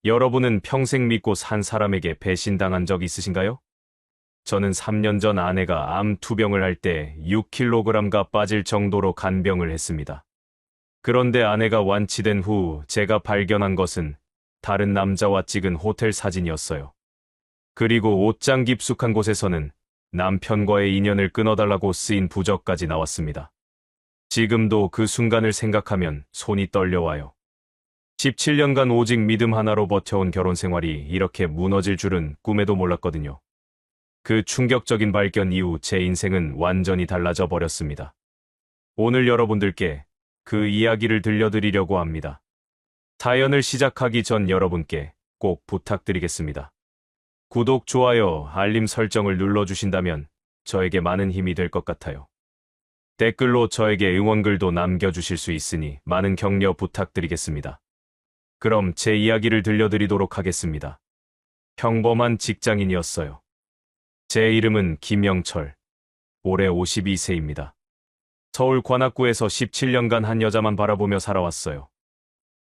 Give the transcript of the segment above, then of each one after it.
여러분은 평생 믿고 산 사람에게 배신당한 적 있으신가요? 저는 3년 전 아내가 암 투병을 할 때 6kg가 빠질 정도로 간병을 했습니다. 그런데 아내가 완치된 후 제가 발견한 것은 다른 남자와 찍은 호텔 사진이었어요. 그리고 옷장 깊숙한 곳에서는 남편과의 인연을 끊어달라고 쓰인 부적까지 나왔습니다. 지금도 그 순간을 생각하면 손이 떨려와요. 17년간 오직 믿음 하나로 버텨온 결혼 생활이 이렇게 무너질 줄은 꿈에도 몰랐거든요. 그 충격적인 발견 이후 제 인생은 완전히 달라져 버렸습니다. 오늘 여러분들께 그 이야기를 들려드리려고 합니다. 사연을 시작하기 전 여러분께 꼭 부탁드리겠습니다. 구독, 좋아요, 알림 설정을 눌러주신다면 저에게 많은 힘이 될 것 같아요. 댓글로 저에게 응원글도 남겨주실 수 있으니 많은 격려 부탁드리겠습니다. 그럼 제 이야기를 들려드리도록 하겠습니다. 평범한 직장인이었어요. 제 이름은 김영철. 올해 52세입니다. 서울 관악구에서 17년간 한 여자만 바라보며 살아왔어요.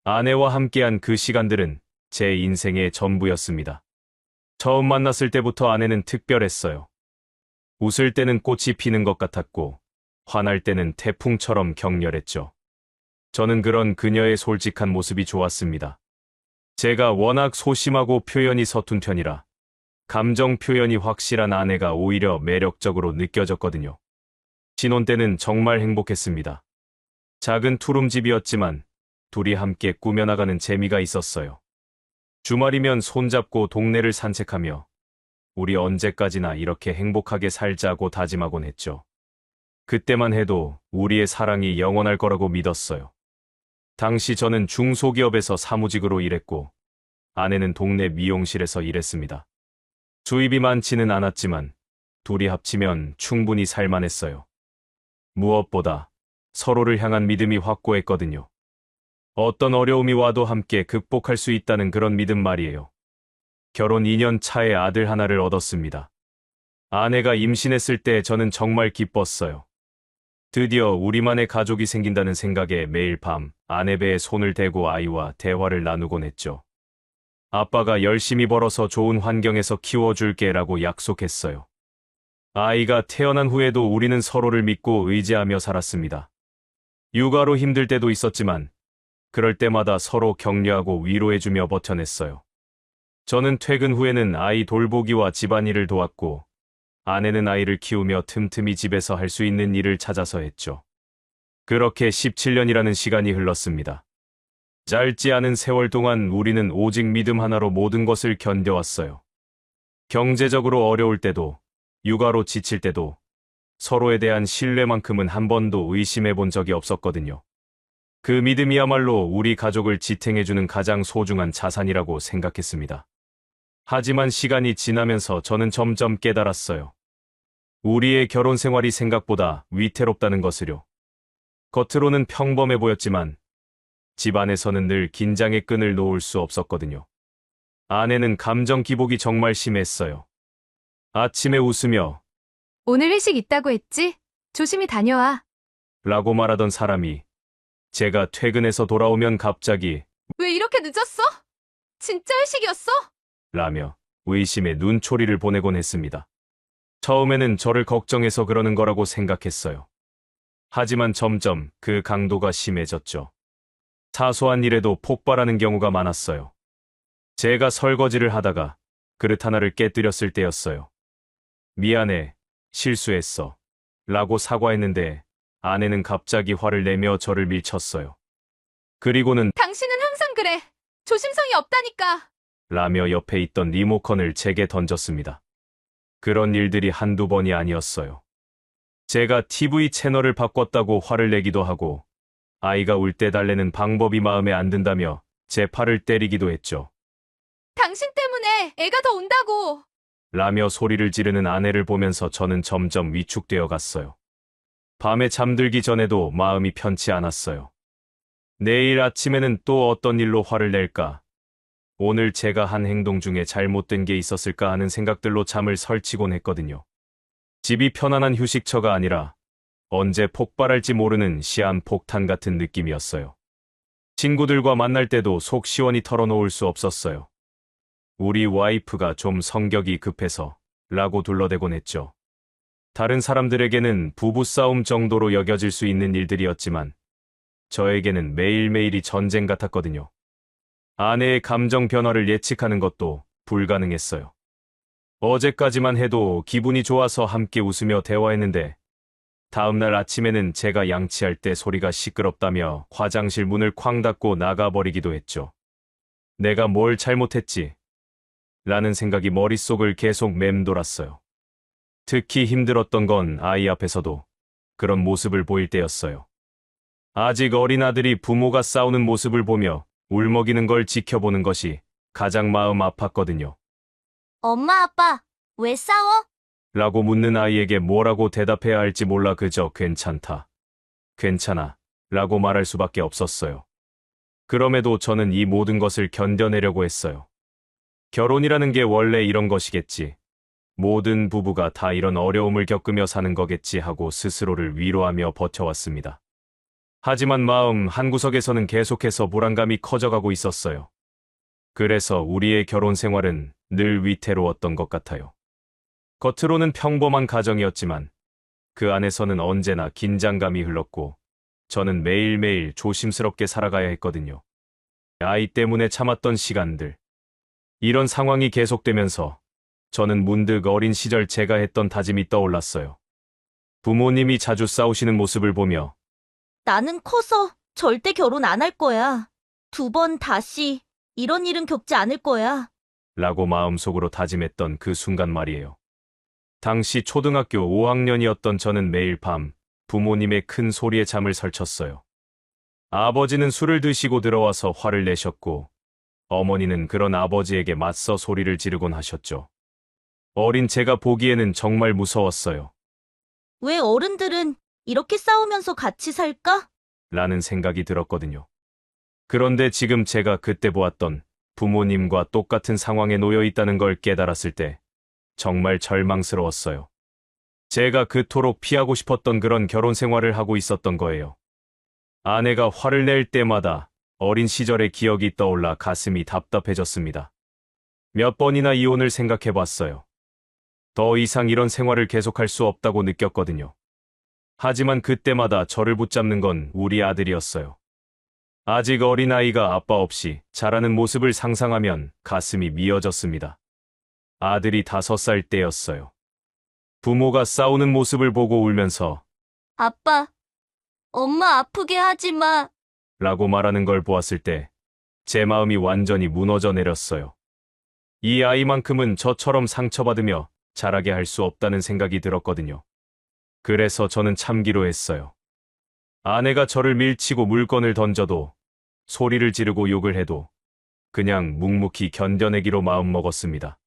아내와 함께한 그 시간들은 제 인생의 전부였습니다. 처음 만났을 때부터 아내는 특별했어요. 웃을 때는 꽃이 피는 것 같았고, 화날 때는 태풍처럼 격렬했죠. 저는 그런 그녀의 솔직한 모습이 좋았습니다. 제가 워낙 소심하고 표현이 서툰 편이라 감정 표현이 확실한 아내가 오히려 매력적으로 느껴졌거든요. 신혼 때는 정말 행복했습니다. 작은 투룸집이었지만 둘이 함께 꾸며나가는 재미가 있었어요. 주말이면 손잡고 동네를 산책하며 우리 언제까지나 이렇게 행복하게 살자고 다짐하곤 했죠. 그때만 해도 우리의 사랑이 영원할 거라고 믿었어요. 당시 저는 중소기업에서 사무직으로 일했고 아내는 동네 미용실에서 일했습니다. 수입이 많지는 않았지만 둘이 합치면 충분히 살만했어요. 무엇보다 서로를 향한 믿음이 확고했거든요. 어떤 어려움이 와도 함께 극복할 수 있다는 그런 믿음 말이에요. 결혼 2년 차에 아들 하나를 얻었습니다. 아내가 임신했을 때 저는 정말 기뻤어요. 드디어 우리만의 가족이 생긴다는 생각에 매일 밤 아내 배에 손을 대고 아이와 대화를 나누곤 했죠. 아빠가 열심히 벌어서 좋은 환경에서 키워줄게 라고 약속했어요. 아이가 태어난 후에도 우리는 서로를 믿고 의지하며 살았습니다. 육아로 힘들 때도 있었지만 그럴 때마다 서로 격려하고 위로해주며 버텨냈어요. 저는 퇴근 후에는 아이 돌보기와 집안일을 도왔고 아내는 아이를 키우며 틈틈이 집에서 할 수 있는 일을 찾아서 했죠. 그렇게 17년이라는 시간이 흘렀습니다. 짧지 않은 세월 동안 우리는 오직 믿음 하나로 모든 것을 견뎌왔어요. 경제적으로 어려울 때도, 육아로 지칠 때도 서로에 대한 신뢰만큼은 한 번도 의심해 본 적이 없었거든요. 그 믿음이야말로 우리 가족을 지탱해주는 가장 소중한 자산이라고 생각했습니다. 하지만 시간이 지나면서 저는 점점 깨달았어요. 우리의 결혼 생활이 생각보다 위태롭다는 것을요. 겉으로는 평범해 보였지만 집안에서는 늘 긴장의 끈을 놓을 수 없었거든요. 아내는 감정 기복이 정말 심했어요. 아침에 웃으며 오늘 회식 있다고 했지? 조심히 다녀와. 라고 말하던 사람이 제가 퇴근해서 돌아오면 갑자기 왜 이렇게 늦었어? 진짜 회식이었어? 라며 의심의 눈초리를 보내곤 했습니다. 처음에는 저를 걱정해서 그러는 거라고 생각했어요. 하지만 점점 그 강도가 심해졌죠. 사소한 일에도 폭발하는 경우가 많았어요. 제가 설거지를 하다가 그릇 하나를 깨뜨렸을 때였어요. 미안해, 실수했어. 라고 사과했는데 아내는 갑자기 화를 내며 저를 밀쳤어요. 그리고는 당신은 항상 그래. 조심성이 없다니까. 라며 옆에 있던 리모컨을 제게 던졌습니다. 그런 일들이 한두 번이 아니었어요. 제가 TV 채널을 바꿨다고 화를 내기도 하고 아이가 울 때 달래는 방법이 마음에 안 든다며 제 팔을 때리기도 했죠. 당신 때문에 애가 더 온다고. 라며 소리를 지르는 아내를 보면서 저는 점점 위축되어 갔어요. 밤에 잠들기 전에도 마음이 편치 않았어요. 내일 아침에는 또 어떤 일로 화를 낼까? 오늘 제가 한 행동 중에 잘못된 게 있었을까 하는 생각들로 잠을 설치곤 했거든요. 집이 편안한 휴식처가 아니라 언제 폭발할지 모르는 시한폭탄 같은 느낌이었어요. 친구들과 만날 때도 속 시원히 털어놓을 수 없었어요. 우리 와이프가 좀 성격이 급해서 라고 둘러대곤 했죠. 다른 사람들에게는 부부싸움 정도로 여겨질 수 있는 일들이었지만 저에게는 매일매일이 전쟁 같았거든요. 아내의 감정 변화를 예측하는 것도 불가능했어요. 어제까지만 해도 기분이 좋아서 함께 웃으며 대화했는데 다음날 아침에는 제가 양치할 때 소리가 시끄럽다며 화장실 문을 쾅 닫고 나가버리기도 했죠. 내가 뭘 잘못했지? 라는 생각이 머릿속을 계속 맴돌았어요. 특히 힘들었던 건 아이 앞에서도 그런 모습을 보일 때였어요. 아직 어린 아들이 부모가 싸우는 모습을 보며 울먹이는 걸 지켜보는 것이 가장 마음 아팠거든요. 엄마, 아빠, 왜 싸워? 라고 묻는 아이에게 뭐라고 대답해야 할지 몰라 그저 괜찮다, 괜찮아 라고 말할 수밖에 없었어요. 그럼에도 저는 이 모든 것을 견뎌내려고 했어요. 결혼이라는 게 원래 이런 것이겠지. 모든 부부가 다 이런 어려움을 겪으며 사는 거겠지 하고 스스로를 위로하며 버텨왔습니다. 하지만 마음 한구석에서는 계속해서 불안감이 커져가고 있었어요. 그래서 우리의 결혼 생활은 늘 위태로웠던 것 같아요. 겉으로는 평범한 가정이었지만 그 안에서는 언제나 긴장감이 흘렀고 저는 매일매일 조심스럽게 살아가야 했거든요. 아이 때문에 참았던 시간들. 이런 상황이 계속되면서 저는 문득 어린 시절 제가 했던 다짐이 떠올랐어요. 부모님이 자주 싸우시는 모습을 보며 나는 커서 절대 결혼 안 할 거야. 2번 다시 이런 일은 겪지 않을 거야. 라고 마음속으로 다짐했던 그 순간 말이에요. 당시 초등학교 5학년이었던 저는 매일 밤 부모님의 큰 소리에 잠을 설쳤어요. 아버지는 술을 드시고 들어와서 화를 내셨고 어머니는 그런 아버지에게 맞서 소리를 지르곤 하셨죠. 어린 제가 보기에는 정말 무서웠어요. 왜 어른들은 이렇게 싸우면서 같이 살까? 라는 생각이 들었거든요. 그런데 지금 제가 그때 보았던 부모님과 똑같은 상황에 놓여 있다는 걸 깨달았을 때 정말 절망스러웠어요. 제가 그토록 피하고 싶었던 그런 결혼 생활을 하고 있었던 거예요. 아내가 화를 낼 때마다 어린 시절의 기억이 떠올라 가슴이 답답해졌습니다. 몇 번이나 이혼을 생각해 봤어요. 더 이상 이런 생활을 계속할 수 없다고 느꼈거든요. 하지만 그때마다 저를 붙잡는 건 우리 아들이었어요. 아직 어린 아이가 아빠 없이 자라는 모습을 상상하면 가슴이 미어졌습니다. 아들이 5살 때였어요. 부모가 싸우는 모습을 보고 울면서 아빠, 엄마 아프게 하지 마. 라고 말하는 걸 보았을 때 제 마음이 완전히 무너져 내렸어요. 이 아이만큼은 저처럼 상처받으며 자라게 할 수 없다는 생각이 들었거든요. 그래서 저는 참기로 했어요. 아내가 저를 밀치고 물건을 던져도 소리를 지르고 욕을 해도 그냥 묵묵히 견뎌내기로 마음먹었습니다.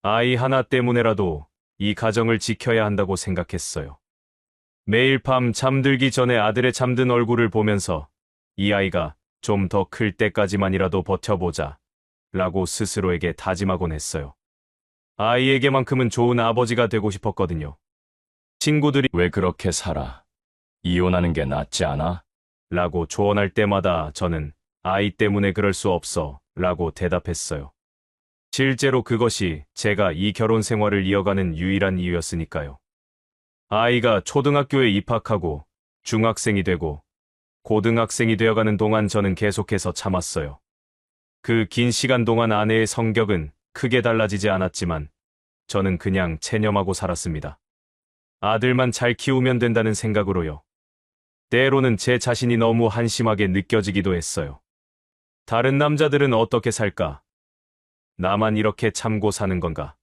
아이 하나 때문에라도 이 가정을 지켜야 한다고 생각했어요. 매일 밤 잠들기 전에 아들의 잠든 얼굴을 보면서 이 아이가 좀 더 클 때까지만이라도 버텨보자 라고 스스로에게 다짐하곤 했어요. 아이에게만큼은 좋은 아버지가 되고 싶었거든요. 친구들이 왜 그렇게 살아? 이혼하는 게 낫지 않아? 라고 조언할 때마다 저는 아이 때문에 그럴 수 없어 라고 대답했어요. 실제로 그것이 제가 이 결혼 생활을 이어가는 유일한 이유였으니까요. 아이가 초등학교에 입학하고 중학생이 되고 고등학생이 되어가는 동안 저는 계속해서 참았어요. 그 긴 시간 동안 아내의 성격은 크게 달라지지 않았지만 저는 그냥 체념하고 살았습니다. 아들만 잘 키우면 된다는 생각으로요. 때로는 제 자신이 너무 한심하게 느껴지기도 했어요. 다른 남자들은 어떻게 살까? 나만 이렇게 참고 사는 건가?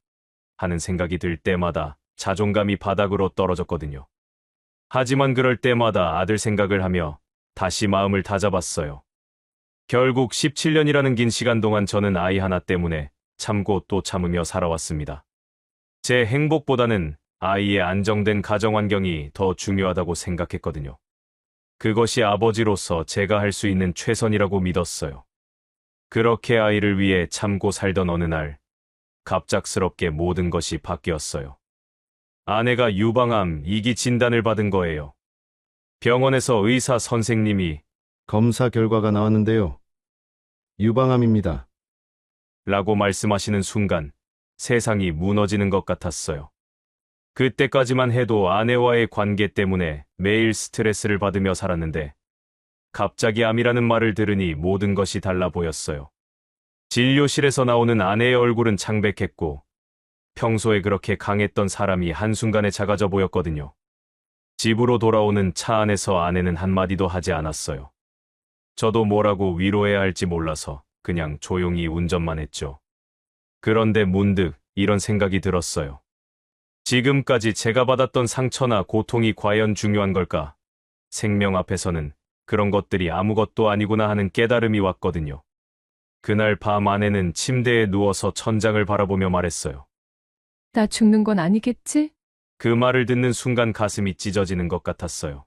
하는 생각이 들 때마다 자존감이 바닥으로 떨어졌거든요. 하지만 그럴 때마다 아들 생각을 하며 다시 마음을 다잡았어요. 결국 17년이라는 긴 시간 동안 저는 아이 하나 때문에 참고 또 참으며 살아왔습니다. 제 행복보다는 아이의 안정된 가정 환경이 더 중요하다고 생각했거든요. 그것이 아버지로서 제가 할 수 있는 최선이라고 믿었어요. 그렇게 아이를 위해 참고 살던 어느 날, 갑작스럽게 모든 것이 바뀌었어요. 아내가 유방암 2기 진단을 받은 거예요. 병원에서 의사 선생님이 검사 결과가 나왔는데요. 유방암입니다. 라고 말씀하시는 순간 세상이 무너지는 것 같았어요. 그때까지만 해도 아내와의 관계 때문에 매일 스트레스를 받으며 살았는데 갑자기 암이라는 말을 들으니 모든 것이 달라 보였어요. 진료실에서 나오는 아내의 얼굴은 창백했고 평소에 그렇게 강했던 사람이 한순간에 작아져 보였거든요. 집으로 돌아오는 차 안에서 아내는 한마디도 하지 않았어요. 저도 뭐라고 위로해야 할지 몰라서 그냥 조용히 운전만 했죠. 그런데 문득 이런 생각이 들었어요. 지금까지 제가 받았던 상처나 고통이 과연 중요한 걸까? 생명 앞에서는 그런 것들이 아무것도 아니구나 하는 깨달음이 왔거든요. 그날 밤 아내는 침대에 누워서 천장을 바라보며 말했어요. 나 죽는 건 아니겠지? 그 말을 듣는 순간 가슴이 찢어지는 것 같았어요.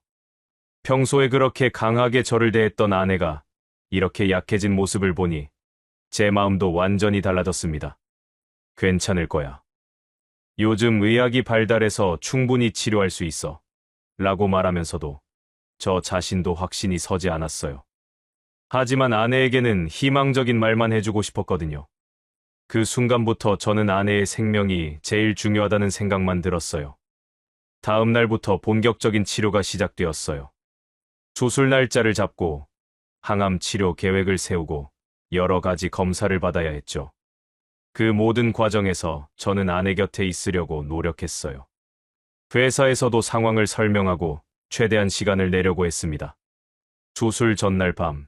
평소에 그렇게 강하게 저를 대했던 아내가 이렇게 약해진 모습을 보니 제 마음도 완전히 달라졌습니다. 괜찮을 거야. 요즘 의학이 발달해서 충분히 치료할 수 있어. 라고 말하면서도 저 자신도 확신이 서지 않았어요. 하지만 아내에게는 희망적인 말만 해주고 싶었거든요. 그 순간부터 저는 아내의 생명이 제일 중요하다는 생각만 들었어요. 다음 날부터 본격적인 치료가 시작되었어요. 수술 날짜를 잡고 항암 치료 계획을 세우고 여러 가지 검사를 받아야 했죠. 그 모든 과정에서 저는 아내 곁에 있으려고 노력했어요. 회사에서도 상황을 설명하고 최대한 시간을 내려고 했습니다. 수술 전날 밤,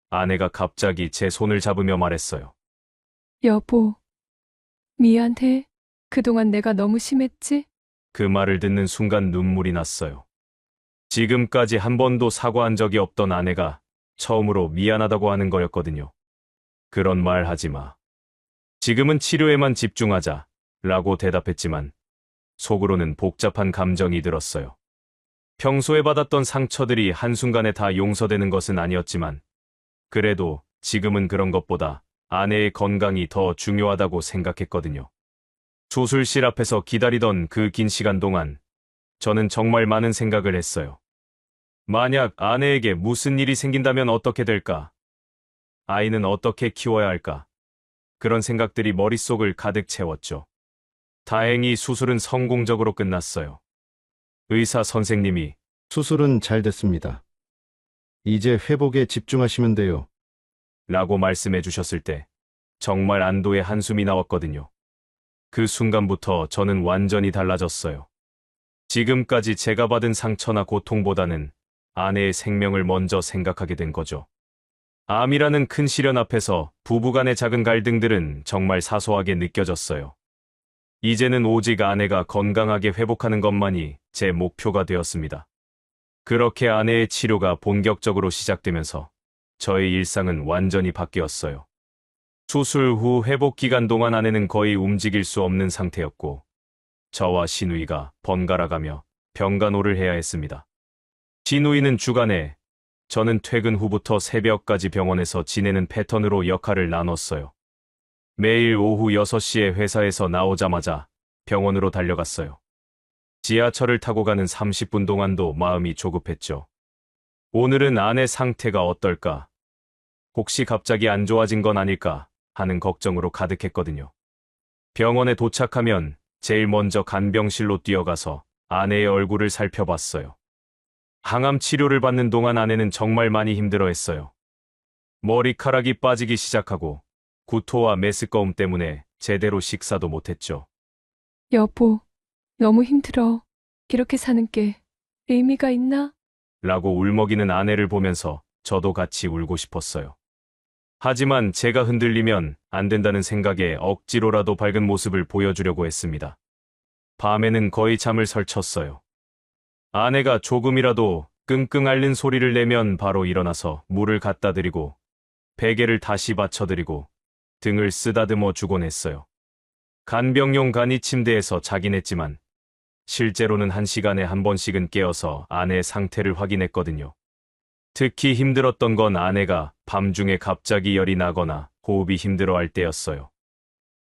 아내가 갑자기 제 손을 잡으며 말했어요. 여보, 미안해. 그동안 내가 너무 심했지? 그 말을 듣는 순간 눈물이 났어요. 지금까지 한 번도 사과한 적이 없던 아내가 처음으로 미안하다고 하는 거였거든요. 그런 말 하지 마. 지금은 치료에만 집중하자. 라고 대답했지만 속으로는 복잡한 감정이 들었어요. 평소에 받았던 상처들이 한순간에 다 용서되는 것은 아니었지만 그래도 지금은 그런 것보다 아내의 건강이 더 중요하다고 생각했거든요. 수술실 앞에서 기다리던 그 긴 시간 동안 저는 정말 많은 생각을 했어요. 만약 아내에게 무슨 일이 생긴다면 어떻게 될까? 아이는 어떻게 키워야 할까? 그런 생각들이 머릿속을 가득 채웠죠. 다행히 수술은 성공적으로 끝났어요. 의사 선생님이 수술은 잘 됐습니다. 이제 회복에 집중하시면 돼요. 라고 말씀해 주셨을 때 정말 안도의 한숨이 나왔거든요. 그 순간부터 저는 완전히 달라졌어요. 지금까지 제가 받은 상처나 고통보다는 아내의 생명을 먼저 생각하게 된 거죠. 암이라는 큰 시련 앞에서 부부간의 작은 갈등들은 정말 사소하게 느껴졌어요. 이제는 오직 아내가 건강하게 회복하는 것만이 제 목표가 되었습니다. 그렇게 아내의 치료가 본격적으로 시작되면서 저의 일상은 완전히 바뀌었어요. 수술 후 회복 기간 동안 아내는 거의 움직일 수 없는 상태였고 저와 시누이가 번갈아가며 병간호를 해야 했습니다. 시누이는 주간에, 저는 퇴근 후부터 새벽까지 병원에서 지내는 패턴으로 역할을 나눴어요. 매일 오후 6시에 회사에서 나오자마자 병원으로 달려갔어요. 지하철을 타고 가는 30분 동안도 마음이 조급했죠. 오늘은 아내 상태가 어떨까? 혹시 갑자기 안 좋아진 건 아닐까? 하는 걱정으로 가득했거든요. 병원에 도착하면 제일 먼저 간병실로 뛰어가서 아내의 얼굴을 살펴봤어요. 항암 치료를 받는 동안 아내는 정말 많이 힘들어했어요. 머리카락이 빠지기 시작하고 구토와 메스꺼움 때문에 제대로 식사도 못했죠. 여보, 너무 힘들어. 이렇게 사는 게 의미가 있나? 라고 울먹이는 아내를 보면서 저도 같이 울고 싶었어요. 하지만 제가 흔들리면 안 된다는 생각에 억지로라도 밝은 모습을 보여주려고 했습니다. 밤에는 거의 잠을 설쳤어요. 아내가 조금이라도 끙끙 앓는 소리를 내면 바로 일어나서 물을 갖다 드리고 베개를 다시 받쳐드리고 등을 쓰다듬어 주곤 했어요. 간병용 간이 침대에서 자긴 했지만 실제로는 1시간에 한 번씩은 깨어서 아내의 상태를 확인했거든요. 특히 힘들었던 건 아내가 밤중에 갑자기 열이 나거나 호흡이 힘들어할 때였어요.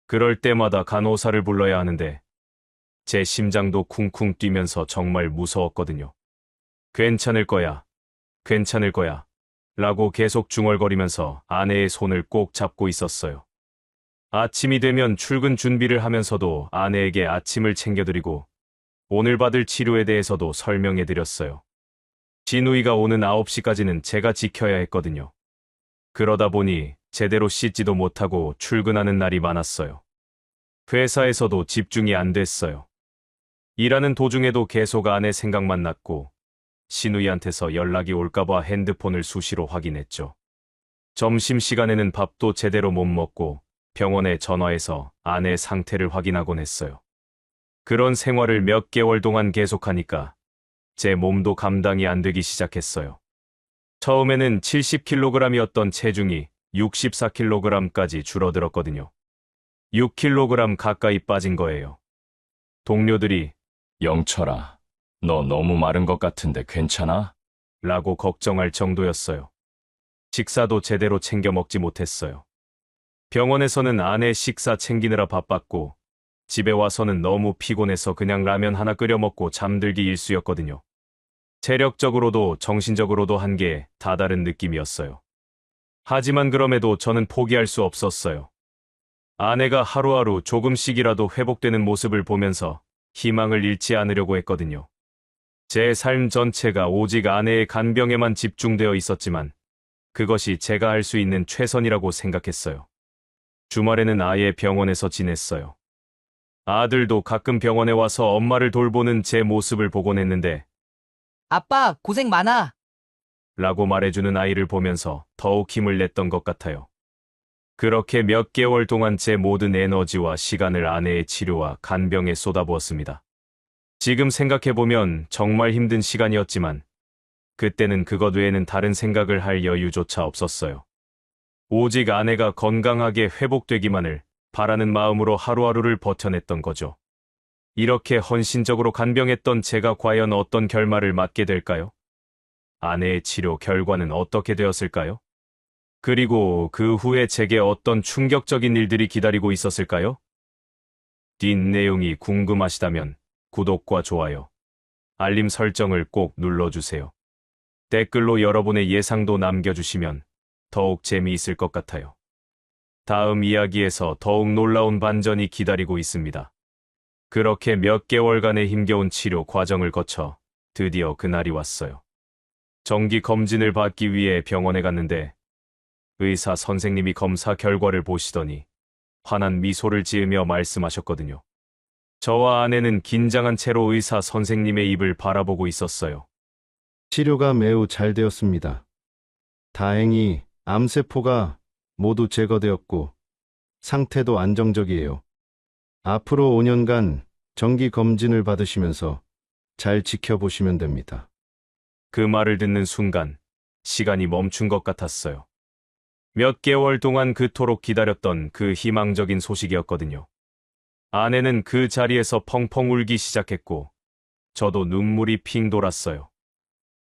그럴 때마다 간호사를 불러야 하는데 제 심장도 쿵쿵 뛰면서 정말 무서웠거든요. 괜찮을 거야. 괜찮을 거야. 라고 계속 중얼거리면서 아내의 손을 꼭 잡고 있었어요. 아침이 되면 출근 준비를 하면서도 아내에게 아침을 챙겨드리고 오늘 받을 치료에 대해서도 설명해드렸어요. 진우이가 오는 9시까지는 제가 지켜야 했거든요. 그러다 보니 제대로 씻지도 못하고 출근하는 날이 많았어요. 회사에서도 집중이 안 됐어요. 일하는 도중에도 계속 아내 생각만 났고 신우이한테서 연락이 올까봐 핸드폰을 수시로 확인했죠. 점심시간에는 밥도 제대로 못 먹고 병원에 전화해서 아내 상태를 확인하곤 했어요. 그런 생활을 몇 개월 동안 계속하니까 제 몸도 감당이 안 되기 시작했어요. 처음에는 70kg이었던 체중이 64kg까지 줄어들었거든요. 6kg 가까이 빠진 거예요. 동료들이 영철아, 너 너무 마른 것 같은데 괜찮아? 라고 걱정할 정도였어요. 식사도 제대로 챙겨 먹지 못했어요. 병원에서는 아내 식사 챙기느라 바빴고 집에 와서는 너무 피곤해서 그냥 라면 하나 끓여 먹고 잠들기 일쑤였거든요. 체력적으로도 정신적으로도 한게 다 다른 느낌이었어요. 하지만 그럼에도 저는 포기할 수 없었어요. 아내가 하루하루 조금씩이라도 회복되는 모습을 보면서 희망을 잃지 않으려고 했거든요. 제 삶 전체가 오직 아내의 간병에만 집중되어 있었지만 그것이 제가 할 수 있는 최선이라고 생각했어요. 주말에는 아예 병원에서 지냈어요. 아들도 가끔 병원에 와서 엄마를 돌보는 제 모습을 보곤 했는데 아빠, 고생 많아. 라고 말해주는 아이를 보면서 더욱 힘을 냈던 것 같아요. 그렇게 몇 개월 동안 제 모든 에너지와 시간을 아내의 치료와 간병에 쏟아부었습니다. 지금 생각해보면 정말 힘든 시간이었지만 그때는 그것 외에는 다른 생각을 할 여유조차 없었어요. 오직 아내가 건강하게 회복되기만을 바라는 마음으로 하루하루를 버텨냈던 거죠. 이렇게 헌신적으로 간병했던 제가 과연 어떤 결말을 맞게 될까요? 아내의 치료 결과는 어떻게 되었을까요? 그리고 그 후에 제게 어떤 충격적인 일들이 기다리고 있었을까요? 뒷내용이 궁금하시다면 구독과 좋아요, 알림 설정을 꼭 눌러주세요. 댓글로 여러분의 예상도 남겨주시면 더욱 재미있을 것 같아요. 다음 이야기에서 더욱 놀라운 반전이 기다리고 있습니다. 그렇게 몇 개월간의 힘겨운 치료 과정을 거쳐 드디어 그날이 왔어요. 정기 검진을 받기 위해 병원에 갔는데 의사 선생님이 검사 결과를 보시더니 환한 미소를 지으며 말씀하셨거든요. 저와 아내는 긴장한 채로 의사 선생님의 입을 바라보고 있었어요. 치료가 매우 잘 되었습니다. 다행히 암세포가 모두 제거되었고 상태도 안정적이에요. 앞으로 5년간 정기 검진을 받으시면서 잘 지켜보시면 됩니다. 그 말을 듣는 순간 시간이 멈춘 것 같았어요. 몇 개월 동안 그토록 기다렸던 그 희망적인 소식이었거든요. 아내는 그 자리에서 펑펑 울기 시작했고 저도 눈물이 핑 돌았어요.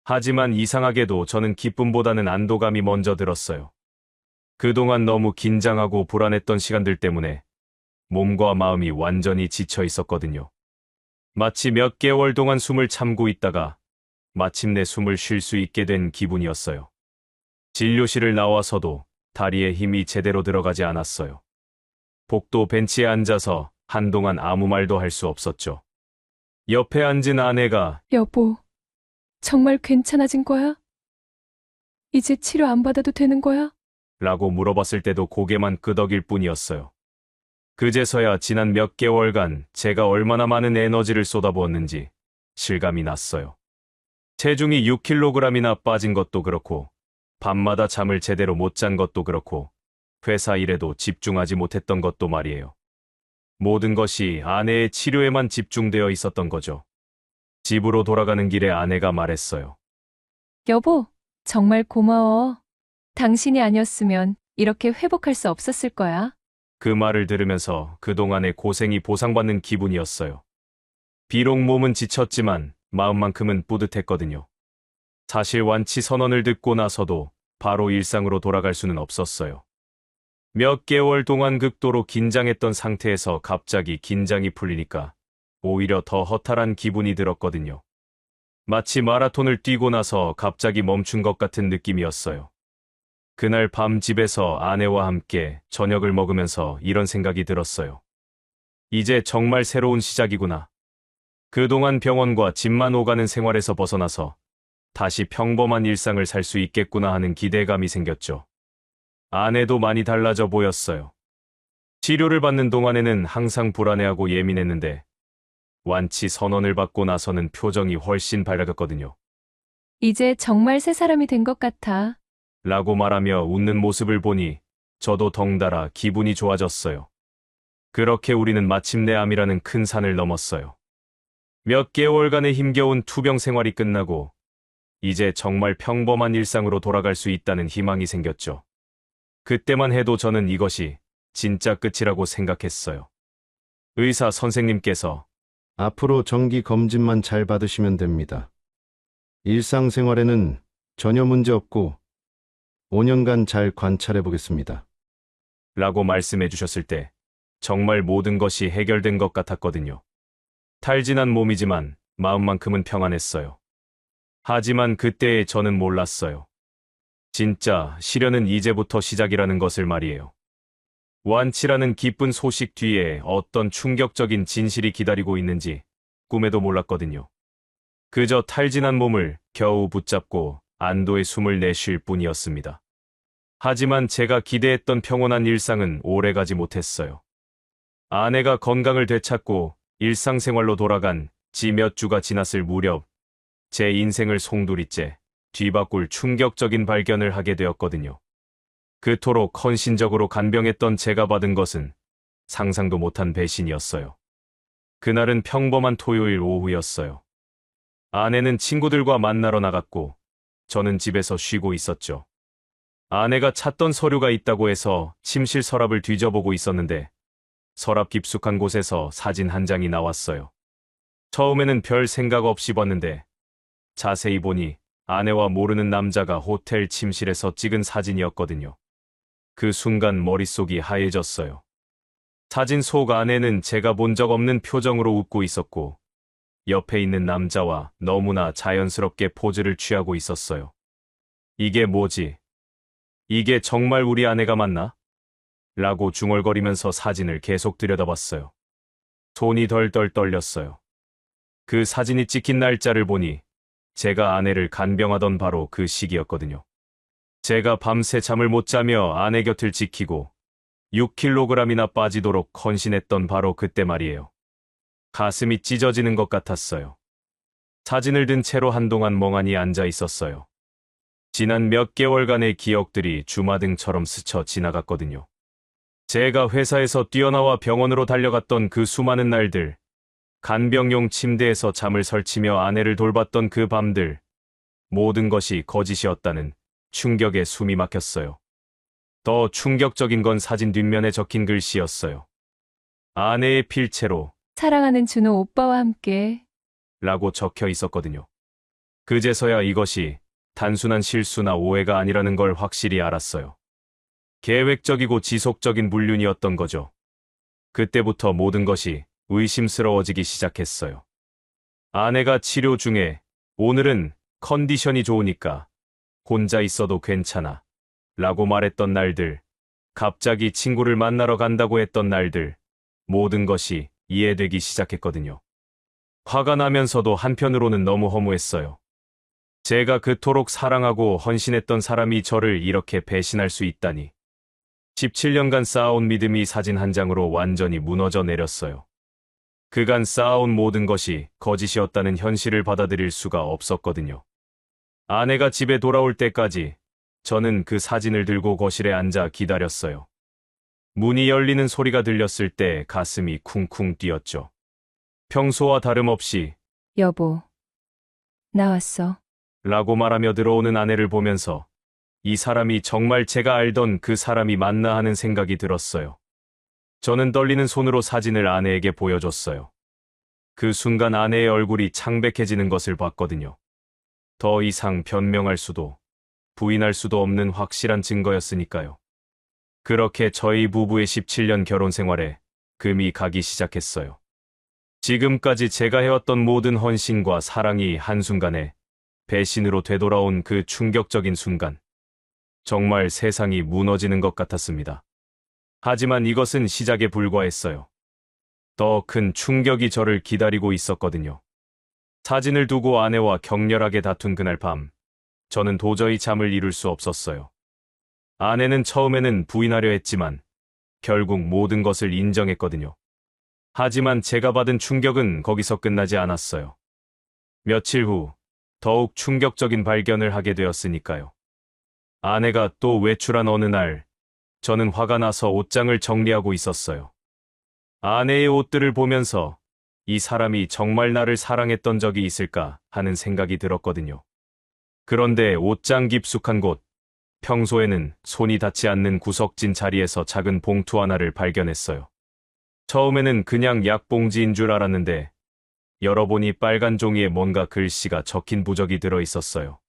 하지만 이상하게도 저는 기쁨보다는 안도감이 먼저 들었어요. 그동안 너무 긴장하고 불안했던 시간들 때문에 몸과 마음이 완전히 지쳐 있었거든요. 마치 몇 개월 동안 숨을 참고 있다가 마침내 숨을 쉴 수 있게 된 기분이었어요. 진료실을 나와서도 다리에 힘이 제대로 들어가지 않았어요. 복도 벤치에 앉아서 한동안 아무 말도 할 수 없었죠. 옆에 앉은 아내가 여보, 정말 괜찮아진 거야? 이제 치료 안 받아도 되는 거야? 라고 물어봤을 때도 고개만 끄덕일 뿐이었어요. 그제서야 지난 몇 개월간 제가 얼마나 많은 에너지를 쏟아부었는지 실감이 났어요. 체중이 6kg이나 빠진 것도 그렇고 밤마다 잠을 제대로 못 잔 것도 그렇고 회사 일에도 집중하지 못했던 것도 말이에요. 모든 것이 아내의 치료에만 집중되어 있었던 거죠. 집으로 돌아가는 길에 아내가 말했어요. 여보, 정말 고마워. 당신이 아니었으면 이렇게 회복할 수 없었을 거야. 그 말을 들으면서 그동안의 고생이 보상받는 기분이었어요. 비록 몸은 지쳤지만 마음만큼은 뿌듯했거든요. 사실 완치 선언을 듣고 나서도 바로 일상으로 돌아갈 수는 없었어요. 몇 개월 동안 극도로 긴장했던 상태에서 갑자기 긴장이 풀리니까 오히려 더 허탈한 기분이 들었거든요. 마치 마라톤을 뛰고 나서 갑자기 멈춘 것 같은 느낌이었어요. 그날 밤 집에서 아내와 함께 저녁을 먹으면서 이런 생각이 들었어요. 이제 정말 새로운 시작이구나. 그동안 병원과 집만 오가는 생활에서 벗어나서 다시 평범한 일상을 살 수 있겠구나 하는 기대감이 생겼죠. 아내도 많이 달라져 보였어요. 치료를 받는 동안에는 항상 불안해하고 예민했는데 완치 선언을 받고 나서는 표정이 훨씬 밝아졌거든요. 이제 정말 새 사람이 된 것 같아. 라고 말하며 웃는 모습을 보니 저도 덩달아 기분이 좋아졌어요. 그렇게 우리는 마침내 암이라는 큰 산을 넘었어요. 몇 개월간의 힘겨운 투병 생활이 끝나고 이제 정말 평범한 일상으로 돌아갈 수 있다는 희망이 생겼죠. 그때만 해도 저는 이것이 진짜 끝이라고 생각했어요. 의사 선생님께서 앞으로 정기 검진만 잘 받으시면 됩니다. 일상생활에는 전혀 문제 없고 5년간 잘 관찰해 보겠습니다. 라고 말씀해 주셨을 때 정말 모든 것이 해결된 것 같았거든요. 탈진한 몸이지만 마음만큼은 평안했어요. 하지만 그때의 저는 몰랐어요. 진짜 시련은 이제부터 시작이라는 것을 말이에요. 완치라는 기쁜 소식 뒤에 어떤 충격적인 진실이 기다리고 있는지 꿈에도 몰랐거든요. 그저 탈진한 몸을 겨우 붙잡고 안도의 숨을 내쉴 뿐이었습니다. 하지만 제가 기대했던 평온한 일상은 오래가지 못했어요. 아내가 건강을 되찾고 일상생활로 돌아간 지 몇 주가 지났을 무렵 제 인생을 송두리째 뒤바꿀 충격적인 발견을 하게 되었거든요. 그토록 헌신적으로 간병했던 제가 받은 것은 상상도 못한 배신이었어요. 그날은 평범한 토요일 오후였어요. 아내는 친구들과 만나러 나갔고 저는 집에서 쉬고 있었죠. 아내가 찾던 서류가 있다고 해서 침실 서랍을 뒤져보고 있었는데 서랍 깊숙한 곳에서 사진 한 장이 나왔어요. 처음에는 별 생각 없이 봤는데 자세히 보니 아내와 모르는 남자가 호텔 침실에서 찍은 사진이었거든요. 그 순간 머릿속이 하얘졌어요. 사진 속 아내는 제가 본 적 없는 표정으로 웃고 있었고 옆에 있는 남자와 너무나 자연스럽게 포즈를 취하고 있었어요. 이게 뭐지? 이게 정말 우리 아내가 맞나? 라고 중얼거리면서 사진을 계속 들여다봤어요. 손이 덜덜 떨렸어요. 그 사진이 찍힌 날짜를 보니 제가 아내를 간병하던 바로 그 시기였거든요. 제가 밤새 잠을 못 자며 아내 곁을 지키고 6kg이나 빠지도록 헌신했던 바로 그때 말이에요. 가슴이 찢어지는 것 같았어요. 사진을 든 채로 한동안 멍하니 앉아 있었어요. 지난 몇 개월간의 기억들이 주마등처럼 스쳐 지나갔거든요. 제가 회사에서 뛰어나와 병원으로 달려갔던 그 수많은 날들, 간병용 침대에서 잠을 설치며 아내를 돌봤던 그 밤들, 모든 것이 거짓이었다는 충격에 숨이 막혔어요. 더 충격적인 건 사진 뒷면에 적힌 글씨였어요. 아내의 필체로 사랑하는 준호 오빠와 함께. 라고 적혀 있었거든요. 그제서야 이것이 단순한 실수나 오해가 아니라는 걸 확실히 알았어요. 계획적이고 지속적인 불륜이었던 거죠. 그때부터 모든 것이 의심스러워지기 시작했어요. 아내가 치료 중에 오늘은 컨디션이 좋으니까 혼자 있어도 괜찮아 라고 말했던 날들, 갑자기 친구를 만나러 간다고 했던 날들, 모든 것이 이해되기 시작했거든요. 화가 나면서도 한편으로는 너무 허무했어요. 제가 그토록 사랑하고 헌신했던 사람이 저를 이렇게 배신할 수 있다니. 17년간 쌓아온 믿음이 사진 한 장으로 완전히 무너져 내렸어요. 그간 쌓아온 모든 것이 거짓이었다는 현실을 받아들일 수가 없었거든요. 아내가 집에 돌아올 때까지 저는 그 사진을 들고 거실에 앉아 기다렸어요. 문이 열리는 소리가 들렸을 때 가슴이 쿵쿵 뛰었죠. 평소와 다름없이 여보, 나왔어. 라고 말하며 들어오는 아내를 보면서 이 사람이 정말 제가 알던 그 사람이 맞나 하는 생각이 들었어요. 저는 떨리는 손으로 사진을 아내에게 보여줬어요. 그 순간 아내의 얼굴이 창백해지는 것을 봤거든요. 더 이상 변명할 수도, 부인할 수도 없는 확실한 증거였으니까요. 그렇게 저희 부부의 17년 결혼 생활에 금이 가기 시작했어요. 지금까지 제가 해왔던 모든 헌신과 사랑이 한순간에 배신으로 되돌아온 그 충격적인 순간. 정말 세상이 무너지는 것 같았습니다. 하지만 이것은 시작에 불과했어요. 더 큰 충격이 저를 기다리고 있었거든요. 사진을 두고 아내와 격렬하게 다툰 그날 밤, 저는 도저히 잠을 이룰 수 없었어요. 아내는 처음에는 부인하려 했지만 결국 모든 것을 인정했거든요. 하지만 제가 받은 충격은 거기서 끝나지 않았어요. 며칠 후 더욱 충격적인 발견을 하게 되었으니까요. 아내가 또 외출한 어느 날, 저는 화가 나서 옷장을 정리하고 있었어요. 아내의 옷들을 보면서 이 사람이 정말 나를 사랑했던 적이 있을까 하는 생각이 들었거든요. 그런데 옷장 깊숙한 곳, 평소에는 손이 닿지 않는 구석진 자리에서 작은 봉투 하나를 발견했어요. 처음에는 그냥 약봉지인 줄 알았는데 열어보니 빨간 종이에 뭔가 글씨가 적힌 부적이 들어 있었어요.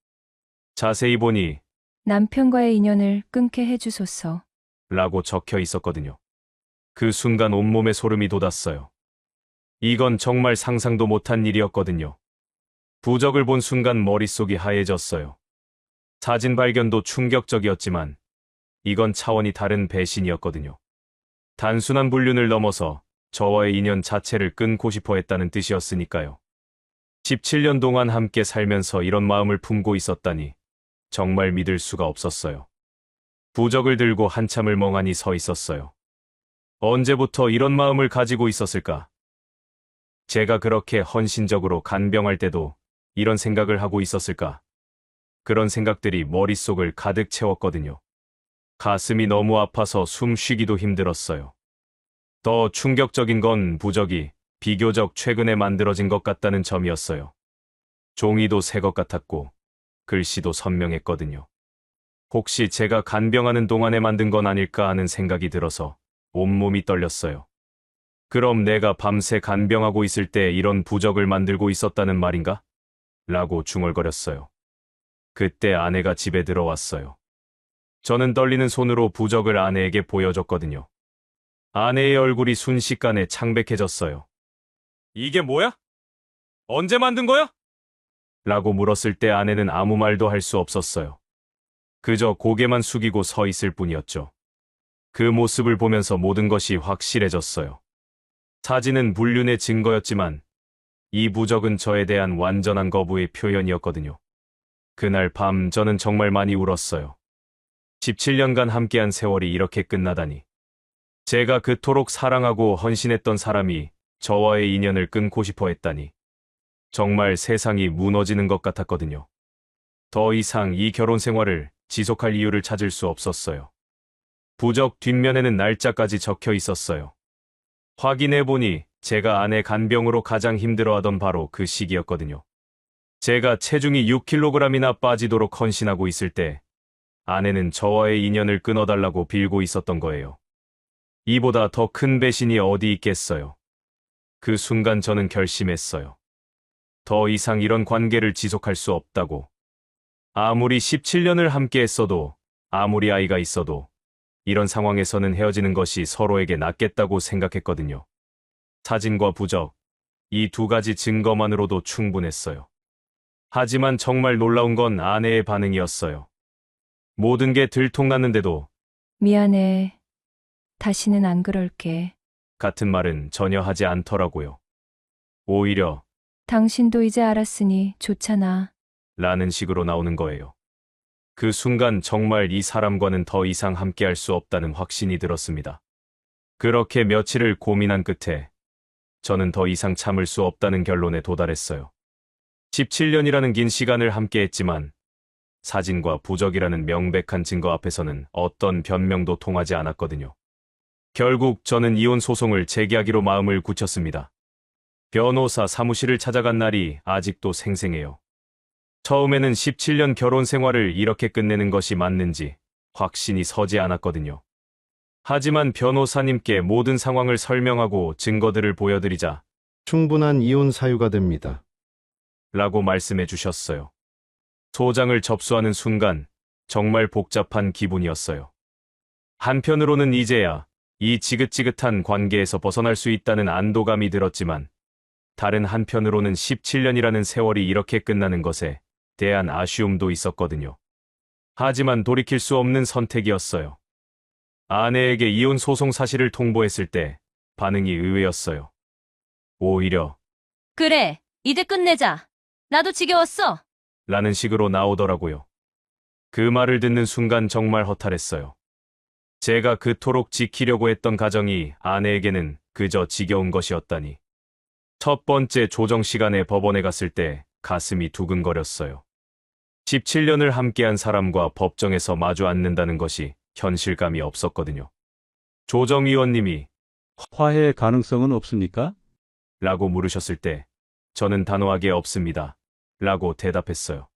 자세히 보니 남편과의 인연을 끊게 해주소서. 라고 적혀 있었거든요. 그 순간 온몸에 소름이 돋았어요. 이건 정말 상상도 못한 일이었거든요. 부적을 본 순간 머릿속이 하얘졌어요. 사진 발견도 충격적이었지만 이건 차원이 다른 배신이었거든요. 단순한 불륜을 넘어서 저와의 인연 자체를 끊고 싶어 했다는 뜻이었으니까요. 17년 동안 함께 살면서 이런 마음을 품고 있었다니 정말 믿을 수가 없었어요. 부적을 들고 한참을 멍하니 서 있었어요. 언제부터 이런 마음을 가지고 있었을까? 제가 그렇게 헌신적으로 간병할 때도 이런 생각을 하고 있었을까? 그런 생각들이 머릿속을 가득 채웠거든요. 가슴이 너무 아파서 숨 쉬기도 힘들었어요. 더 충격적인 건 부적이 비교적 최근에 만들어진 것 같다는 점이었어요. 종이도 새 것 같았고 글씨도 선명했거든요. 혹시 제가 간병하는 동안에 만든 건 아닐까 하는 생각이 들어서 온몸이 떨렸어요. 그럼 내가 밤새 간병하고 있을 때 이런 부적을 만들고 있었다는 말인가? 라고 중얼거렸어요. 그때 아내가 집에 들어왔어요. 저는 떨리는 손으로 부적을 아내에게 보여줬거든요. 아내의 얼굴이 순식간에 창백해졌어요. 이게 뭐야? 언제 만든 거야? 라고 물었을 때 아내는 아무 말도 할 수 없었어요. 그저 고개만 숙이고 서 있을 뿐이었죠. 그 모습을 보면서 모든 것이 확실해졌어요. 사진은 불륜의 증거였지만 이 부적은 저에 대한 완전한 거부의 표현이었거든요. 그날 밤 저는 정말 많이 울었어요. 17년간 함께한 세월이 이렇게 끝나다니. 제가 그토록 사랑하고 헌신했던 사람이 저와의 인연을 끊고 싶어 했다니. 정말 세상이 무너지는 것 같았거든요. 더 이상 이 결혼 생활을 지속할 이유를 찾을 수 없었어요. 부적 뒷면에는 날짜까지 적혀 있었어요. 확인해보니 제가 아내 간병으로 가장 힘들어하던 바로 그 시기였거든요. 제가 체중이 6kg이나 빠지도록 헌신하고 있을 때 아내는 저와의 인연을 끊어달라고 빌고 있었던 거예요. 이보다 더 큰 배신이 어디 있겠어요. 그 순간 저는 결심했어요. 더 이상 이런 관계를 지속할 수 없다고. 아무리 17년을 함께 했어도, 아무리 아이가 있어도 이런 상황에서는 헤어지는 것이 서로에게 낫겠다고 생각했거든요. 사진과 부적, 이 두 가지 증거만으로도 충분했어요. 하지만 정말 놀라운 건 아내의 반응이었어요. 모든 게 들통났는데도 미안해. 다시는 안 그럴게. 같은 말은 전혀 하지 않더라고요. 오히려 당신도 이제 알았으니 좋잖아. 라는 식으로 나오는 거예요. 그 순간 정말 이 사람과는 더 이상 함께할 수 없다는 확신이 들었습니다. 그렇게 며칠을 고민한 끝에 저는 더 이상 참을 수 없다는 결론에 도달했어요. 17년이라는 긴 시간을 함께했지만 사진과 부적이라는 명백한 증거 앞에서는 어떤 변명도 통하지 않았거든요. 결국 저는 이혼 소송을 제기하기로 마음을 굳혔습니다. 변호사 사무실을 찾아간 날이 아직도 생생해요. 처음에는 17년 결혼 생활을 이렇게 끝내는 것이 맞는지 확신이 서지 않았거든요. 하지만 변호사님께 모든 상황을 설명하고 증거들을 보여드리자 충분한 이혼 사유가 됩니다. 라고 말씀해 주셨어요. 소장을 접수하는 순간 정말 복잡한 기분이었어요. 한편으로는 이제야 이 지긋지긋한 관계에서 벗어날 수 있다는 안도감이 들었지만 다른 한편으로는 17년이라는 세월이 이렇게 끝나는 것에 대한 아쉬움도 있었거든요. 하지만 돌이킬 수 없는 선택이었어요. 아내에게 이혼 소송 사실을 통보했을 때 반응이 의외였어요. 오히려 그래, 이제 끝내자. 나도 지겨웠어. 라는 식으로 나오더라고요. 그 말을 듣는 순간 정말 허탈했어요. 제가 그토록 지키려고 했던 가정이 아내에게는 그저 지겨운 것이었다니. 첫 번째 조정 시간에 법원에 갔을 때 가슴이 두근거렸어요. 17년을 함께한 사람과 법정에서 마주 앉는다는 것이 현실감이 없었거든요. 조정위원님이 화해 가능성은 없습니까? 라고 물으셨을 때 저는 단호하게 없습니다. 라고 대답했어요.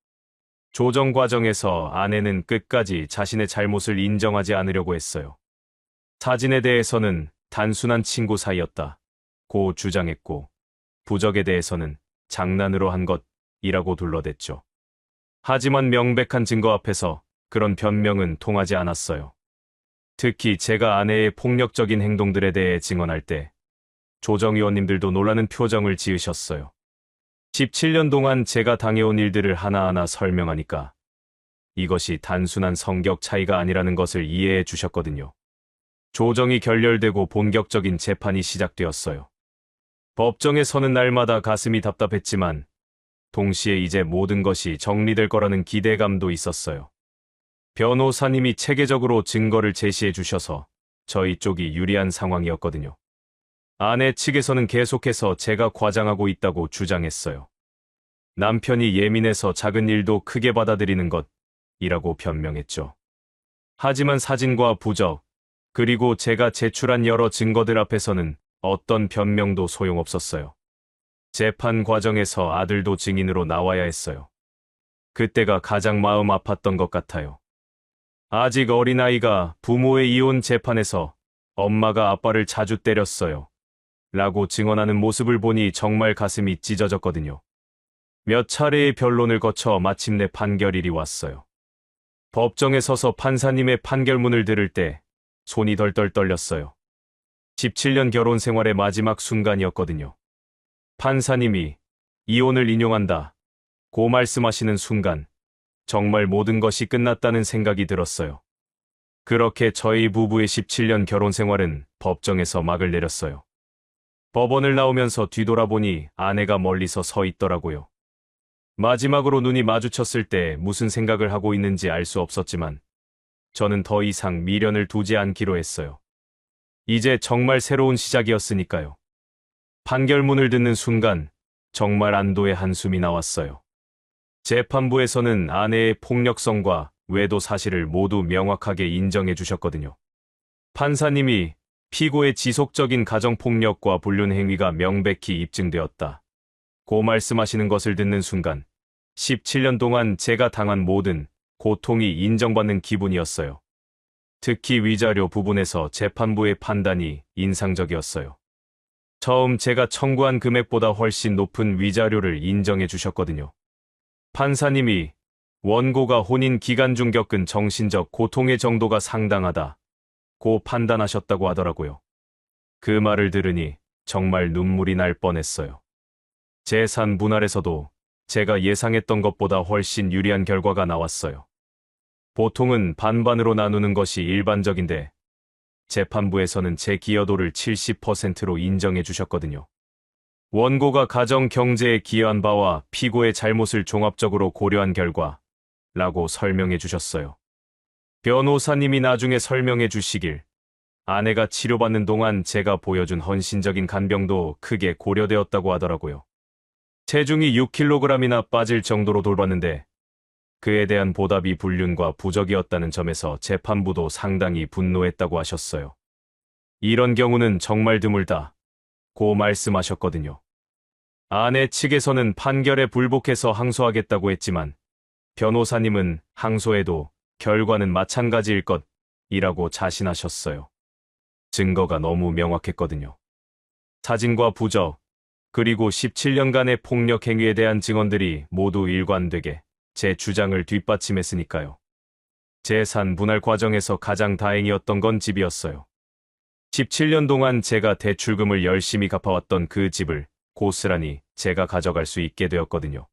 조정 과정에서 아내는 끝까지 자신의 잘못을 인정하지 않으려고 했어요. 사진에 대해서는 단순한 친구 사이였다 고 주장했고, 부적에 대해서는 장난으로 한 것이라고 둘러댔죠. 하지만 명백한 증거 앞에서 그런 변명은 통하지 않았어요. 특히 제가 아내의 폭력적인 행동들에 대해 증언할 때 조정위원님들도 놀라는 표정을 지으셨어요. 17년 동안 제가 당해온 일들을 하나하나 설명하니까 이것이 단순한 성격 차이가 아니라는 것을 이해해 주셨거든요. 조정이 결렬되고 본격적인 재판이 시작되었어요. 법정에 서는 날마다 가슴이 답답했지만 동시에 이제 모든 것이 정리될 거라는 기대감도 있었어요. 변호사님이 체계적으로 증거를 제시해 주셔서 저희 쪽이 유리한 상황이었거든요. 아내 측에서는 계속해서 제가 과장하고 있다고 주장했어요. 남편이 예민해서 작은 일도 크게 받아들이는 것이라고 변명했죠. 하지만 사진과 부적, 그리고 제가 제출한 여러 증거들 앞에서는 어떤 변명도 소용없었어요. 재판 과정에서 아들도 증인으로 나와야 했어요. 그때가 가장 마음 아팠던 것 같아요. 아직 어린아이가 부모의 이혼 재판에서 엄마가 아빠를 자주 때렸어요. 라고 증언하는 모습을 보니 정말 가슴이 찢어졌거든요. 몇 차례의 변론을 거쳐 마침내 판결일이 왔어요. 법정에 서서 판사님의 판결문을 들을 때 손이 덜덜 떨렸어요. 17년 결혼 생활의 마지막 순간이었거든요. 판사님이 이혼을 인용한다 고 말씀하시는 순간 정말 모든 것이 끝났다는 생각이 들었어요. 그렇게 저희 부부의 17년 결혼 생활은 법정에서 막을 내렸어요. 법원을 나오면서 뒤돌아보니 아내가 멀리서 서 있더라고요. 마지막으로 눈이 마주쳤을 때 무슨 생각을 하고 있는지 알 수 없었지만 저는 더 이상 미련을 두지 않기로 했어요. 이제 정말 새로운 시작이었으니까요. 판결문을 듣는 순간 정말 안도의 한숨이 나왔어요. 재판부에서는 아내의 폭력성과 외도 사실을 모두 명확하게 인정해 주셨거든요. 판사님이 피고의 지속적인 가정폭력과 불륜행위가 명백히 입증되었다 고 말씀하시는 것을 듣는 순간 17년 동안 제가 당한 모든 고통이 인정받는 기분이었어요. 특히 위자료 부분에서 재판부의 판단이 인상적이었어요. 처음 제가 청구한 금액보다 훨씬 높은 위자료를 인정해 주셨거든요. 판사님이 원고가 혼인 기간 중 겪은 정신적 고통의 정도가 상당하다 고 판단하셨다고 하더라고요. 그 말을 들으니 정말 눈물이 날 뻔했어요. 재산 분할에서도 제가 예상했던 것보다 훨씬 유리한 결과가 나왔어요. 보통은 반반으로 나누는 것이 일반적인데 재판부에서는 제 기여도를 70%로 인정해 주셨거든요. 원고가 가정 경제에 기여한 바와 피고의 잘못을 종합적으로 고려한 결과라고 설명해 주셨어요. 변호사님이 나중에 설명해 주시길 아내가 치료받는 동안 제가 보여준 헌신적인 간병도 크게 고려되었다고 하더라고요. 체중이 6kg이나 빠질 정도로 돌봤는데 그에 대한 보답이 불륜과 부적이었다는 점에서 재판부도 상당히 분노했다고 하셨어요. 이런 경우는 정말 드물다 고 말씀하셨거든요. 아내 측에서는 판결에 불복해서 항소하겠다고 했지만 변호사님은 항소해도 결과는 마찬가지일 것이라고 자신하셨어요. 증거가 너무 명확했거든요. 사진과 부적, 그리고 17년간의 폭력 행위에 대한 증언들이 모두 일관되게 제 주장을 뒷받침했으니까요. 재산 분할 과정에서 가장 다행이었던 건 집이었어요. 17년 동안 제가 대출금을 열심히 갚아왔던 그 집을 고스란히 제가 가져갈 수 있게 되었거든요.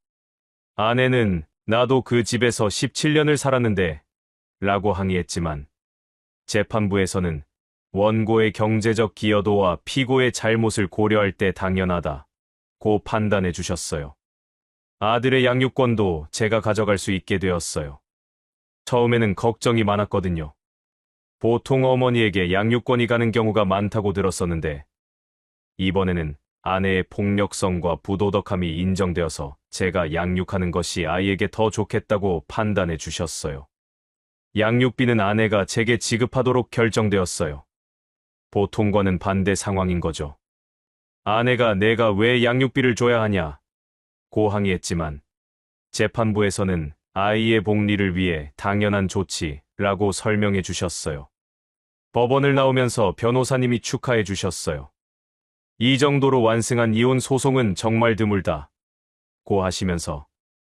아내는 나도 그 집에서 17년을 살았는데 라고 항의했지만 재판부에서는 원고의 경제적 기여도와 피고의 잘못을 고려할 때 당연하다 고 판단해 주셨어요. 아들의 양육권도 제가 가져갈 수 있게 되었어요. 처음에는 걱정이 많았거든요. 보통 어머니에게 양육권이 가는 경우가 많다고 들었었는데 이번에는 아내의 폭력성과 부도덕함이 인정되어서 제가 양육하는 것이 아이에게 더 좋겠다고 판단해 주셨어요. 양육비는 아내가 제게 지급하도록 결정되었어요. 보통과는 반대 상황인 거죠. 아내가 내가 왜 양육비를 줘야 하냐 고 항의했지만 재판부에서는 아이의 복리를 위해 당연한 조치라고 설명해 주셨어요. 법원을 나오면서 변호사님이 축하해 주셨어요. 이 정도로 완승한 이혼 소송은 정말 드물다 고 하시면서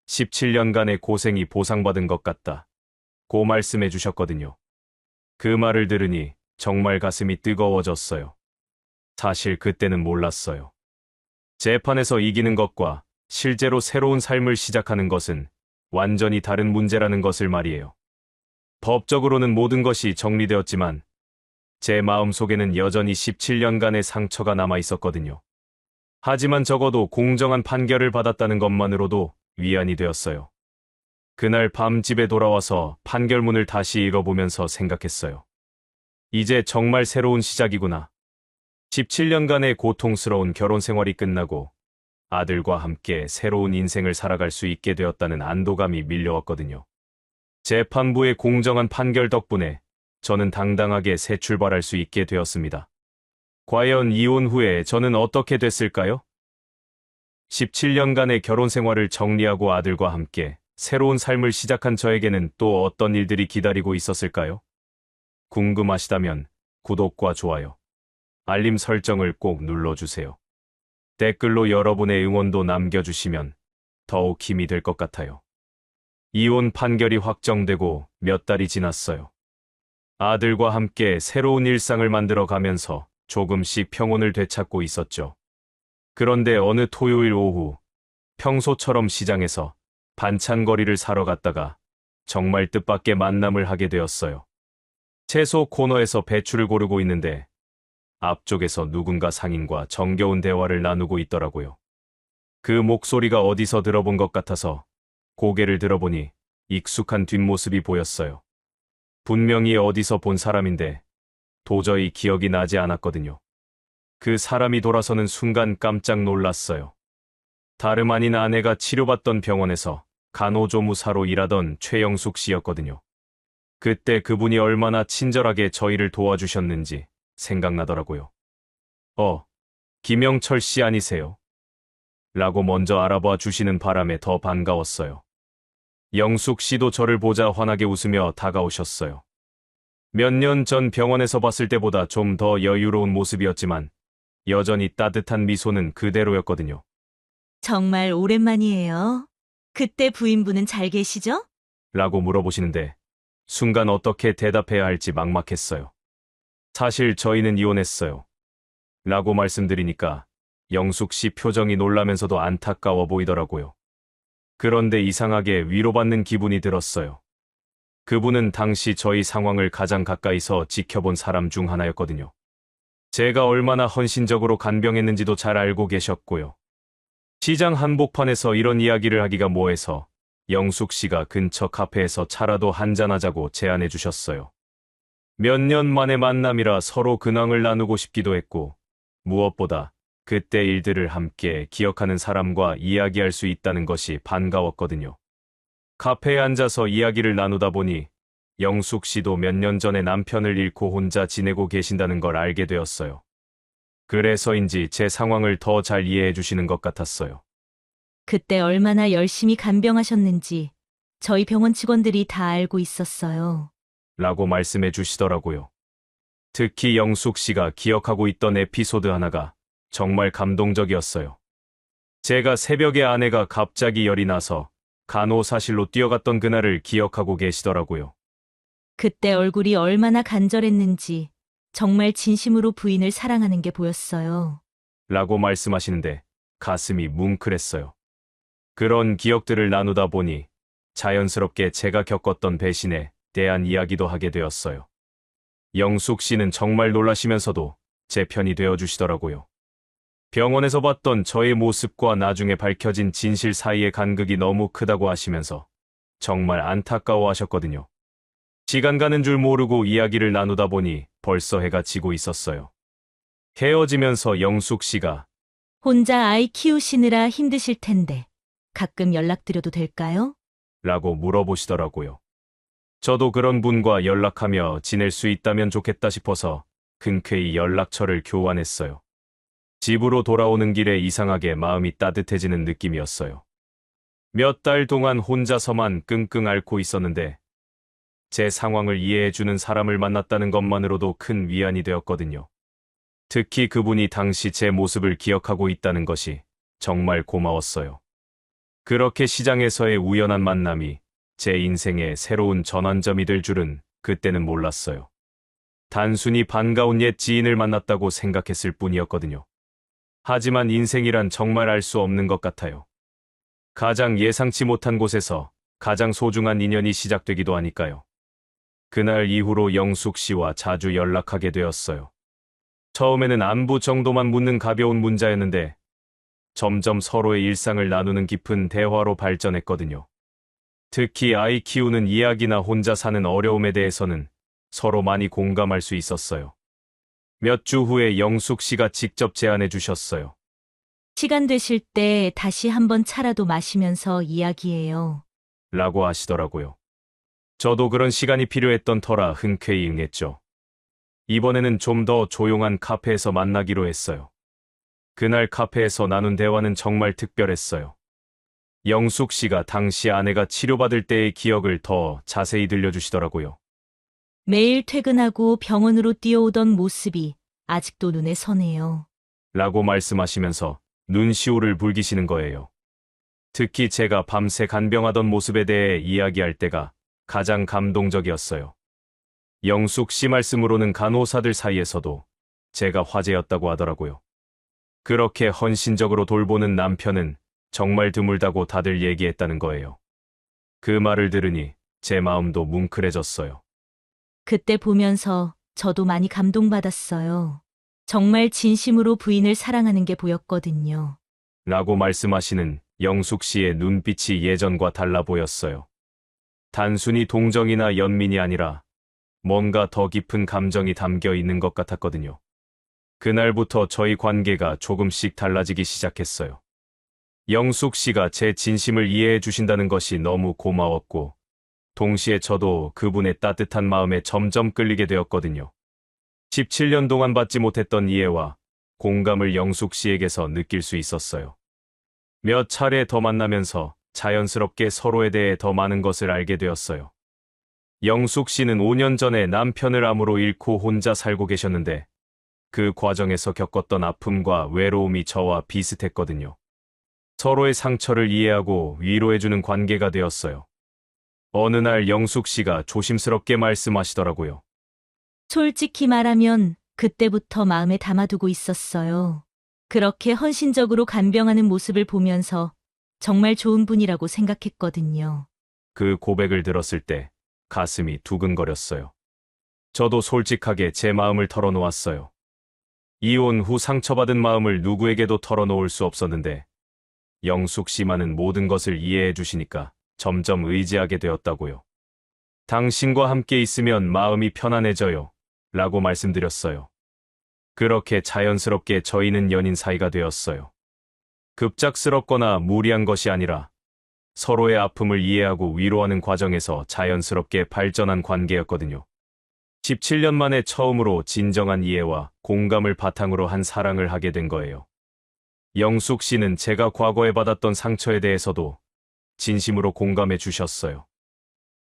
17년간의 고생이 보상받은 것 같다 고 말씀해 주셨거든요. 그 말을 들으니 정말 가슴이 뜨거워졌어요. 사실 그때는 몰랐어요. 재판에서 이기는 것과 실제로 새로운 삶을 시작하는 것은 완전히 다른 문제라는 것을 말이에요. 법적으로는 모든 것이 정리되었지만 제 마음속에는 여전히 17년간의 상처가 남아 있었거든요. 하지만 적어도 공정한 판결을 받았다는 것만으로도 위안이 되었어요. 그날 밤 집에 돌아와서 판결문을 다시 읽어보면서 생각했어요. 이제 정말 새로운 시작이구나. 17년간의 고통스러운 결혼 생활이 끝나고 아들과 함께 새로운 인생을 살아갈 수 있게 되었다는 안도감이 밀려왔거든요. 재판부의 공정한 판결 덕분에 저는 당당하게 새 출발할 수 있게 되었습니다. 과연 이혼 후에 저는 어떻게 됐을까요? 17년간의 결혼 생활을 정리하고 아들과 함께 새로운 삶을 시작한 저에게는 또 어떤 일들이 기다리고 있었을까요? 궁금하시다면 구독과 좋아요, 알림 설정을 꼭 눌러주세요. 댓글로 여러분의 응원도 남겨주시면 더욱 힘이 될 것 같아요. 이혼 판결이 확정되고 몇 달이 지났어요. 아들과 함께 새로운 일상을 만들어 가면서 조금씩 평온을 되찾고 있었죠. 그런데 어느 토요일 오후, 평소처럼 시장에서 반찬거리를 사러 갔다가 정말 뜻밖의 만남을 하게 되었어요. 채소 코너에서 배추를 고르고 있는데 앞쪽에서 누군가 상인과 정겨운 대화를 나누고 있더라고요. 그 목소리가 어디서 들어본 것 같아서 고개를 들어보니 익숙한 뒷모습이 보였어요. 분명히 어디서 본 사람인데 도저히 기억이 나지 않았거든요. 그 사람이 돌아서는 순간 깜짝 놀랐어요. 다름 아닌 아내가 치료받던 병원에서 간호조무사로 일하던 최영숙 씨였거든요. 그때 그분이 얼마나 친절하게 저희를 도와주셨는지 생각나더라고요. 김영철 씨 아니세요? 라고 먼저 알아봐 주시는 바람에 더 반가웠어요. 영숙 씨도 저를 보자 환하게 웃으며 다가오셨어요. 몇 년 전 병원에서 봤을 때보다 좀 더 여유로운 모습이었지만 여전히 따뜻한 미소는 그대로였거든요. 정말 오랜만이에요. 그때 부인분은 잘 계시죠? 라고 물어보시는데 순간 어떻게 대답해야 할지 막막했어요. 사실 저희는 이혼했어요. 라고 말씀드리니까 영숙 씨 표정이 놀라면서도 안타까워 보이더라고요. 그런데 이상하게 위로받는 기분이 들었어요. 그분은 당시 저희 상황을 가장 가까이서 지켜본 사람 중 하나였거든요. 제가 얼마나 헌신적으로 간병했는지도 잘 알고 계셨고요. 시장 한복판에서 이런 이야기를 하기가 뭐해서 영숙 씨가 근처 카페에서 차라도 한잔하자고 제안해 주셨어요. 몇 년 만의 만남이라 서로 근황을 나누고 싶기도 했고 무엇보다 그때 일들을 함께 기억하는 사람과 이야기할 수 있다는 것이 반가웠거든요. 카페에 앉아서 이야기를 나누다 보니 영숙 씨도 몇 년 전에 남편을 잃고 혼자 지내고 계신다는 걸 알게 되었어요. 그래서인지 제 상황을 더 잘 이해해 주시는 것 같았어요. 그때 얼마나 열심히 간병하셨는지 저희 병원 직원들이 다 알고 있었어요. 라고 말씀해 주시더라고요. 특히 영숙 씨가 기억하고 있던 에피소드 하나가 정말 감동적이었어요. 제가 새벽에 아내가 갑자기 열이 나서 간호사실로 뛰어갔던 그날을 기억하고 계시더라고요. 그때 얼굴이 얼마나 간절했는지 정말 진심으로 부인을 사랑하는 게 보였어요. 라고 말씀하시는데 가슴이 뭉클했어요. 그런 기억들을 나누다 보니 자연스럽게 제가 겪었던 배신에 대한 이야기도 하게 되었어요. 영숙 씨는 정말 놀라시면서도 제 편이 되어 주시더라고요. 병원에서 봤던 저의 모습과 나중에 밝혀진 진실 사이의 간극이 너무 크다고 하시면서 정말 안타까워 하셨거든요. 시간 가는 줄 모르고 이야기를 나누다 보니 벌써 해가 지고 있었어요. 헤어지면서 영숙 씨가 혼자 아이 키우시느라 힘드실 텐데 가끔 연락드려도 될까요? 라고 물어보시더라고요. 저도 그런 분과 연락하며 지낼 수 있다면 좋겠다 싶어서 흔쾌히 연락처를 교환했어요. 집으로 돌아오는 길에 이상하게 마음이 따뜻해지는 느낌이었어요. 몇 달 동안 혼자서만 끙끙 앓고 있었는데 제 상황을 이해해주는 사람을 만났다는 것만으로도 큰 위안이 되었거든요. 특히 그분이 당시 제 모습을 기억하고 있다는 것이 정말 고마웠어요. 그렇게 시장에서의 우연한 만남이 제 인생의 새로운 전환점이 될 줄은 그때는 몰랐어요. 단순히 반가운 옛 지인을 만났다고 생각했을 뿐이었거든요. 하지만 인생이란 정말 알 수 없는 것 같아요. 가장 예상치 못한 곳에서 가장 소중한 인연이 시작되기도 하니까요. 그날 이후로 영숙 씨와 자주 연락하게 되었어요. 처음에는 안부 정도만 묻는 가벼운 문자였는데 점점 서로의 일상을 나누는 깊은 대화로 발전했거든요. 특히 아이 키우는 이야기나 혼자 사는 어려움에 대해서는 서로 많이 공감할 수 있었어요. 몇 주 후에 영숙 씨가 직접 제안해 주셨어요. 시간 되실 때 다시 한번 차라도 마시면서 이야기해요. 라고 하시더라고요. 저도 그런 시간이 필요했던 터라 흔쾌히 응했죠. 이번에는 좀 더 조용한 카페에서 만나기로 했어요. 그날 카페에서 나눈 대화는 정말 특별했어요. 영숙 씨가 당시 아내가 치료받을 때의 기억을 더 자세히 들려주시더라고요. 매일 퇴근하고 병원으로 뛰어오던 모습이 아직도 눈에 선해요. 라고 말씀하시면서 눈시울을 붉히시는 거예요. 특히 제가 밤새 간병하던 모습에 대해 이야기할 때가 가장 감동적이었어요. 영숙 씨 말씀으로는 간호사들 사이에서도 제가 화제였다고 하더라고요. 그렇게 헌신적으로 돌보는 남편은 정말 드물다고 다들 얘기했다는 거예요. 그 말을 들으니 제 마음도 뭉클해졌어요. 그때 보면서 저도 많이 감동받았어요. 정말 진심으로 부인을 사랑하는 게 보였거든요. 라고 말씀하시는 영숙 씨의 눈빛이 예전과 달라 보였어요. 단순히 동정이나 연민이 아니라 뭔가 더 깊은 감정이 담겨 있는 것 같았거든요. 그날부터 저희 관계가 조금씩 달라지기 시작했어요. 영숙 씨가 제 진심을 이해해 주신다는 것이 너무 고마웠고, 동시에 저도 그분의 따뜻한 마음에 점점 끌리게 되었거든요. 17년 동안 받지 못했던 이해와 공감을 영숙 씨에게서 느낄 수 있었어요. 몇 차례 더 만나면서 자연스럽게 서로에 대해 더 많은 것을 알게 되었어요. 영숙 씨는 5년 전에 남편을 암으로 잃고 혼자 살고 계셨는데 그 과정에서 겪었던 아픔과 외로움이 저와 비슷했거든요. 서로의 상처를 이해하고 위로해주는 관계가 되었어요. 어느 날 영숙 씨가 조심스럽게 말씀하시더라고요. 솔직히 말하면 그때부터 마음에 담아두고 있었어요. 그렇게 헌신적으로 간병하는 모습을 보면서 정말 좋은 분이라고 생각했거든요. 그 고백을 들었을 때 가슴이 두근거렸어요. 저도 솔직하게 제 마음을 털어놓았어요. 이혼 후 상처받은 마음을 누구에게도 털어놓을 수 없었는데 영숙 씨만은 모든 것을 이해해 주시니까 점점 의지하게 되었다고요. 당신과 함께 있으면 마음이 편안해져요. 라고 말씀드렸어요. 그렇게 자연스럽게 저희는 연인 사이가 되었어요. 급작스럽거나 무리한 것이 아니라 서로의 아픔을 이해하고 위로하는 과정에서 자연스럽게 발전한 관계였거든요. 17년 만에 처음으로 진정한 이해와 공감을 바탕으로 한 사랑을 하게 된 거예요. 영숙 씨는 제가 과거에 받았던 상처에 대해서도 진심으로 공감해 주셨어요.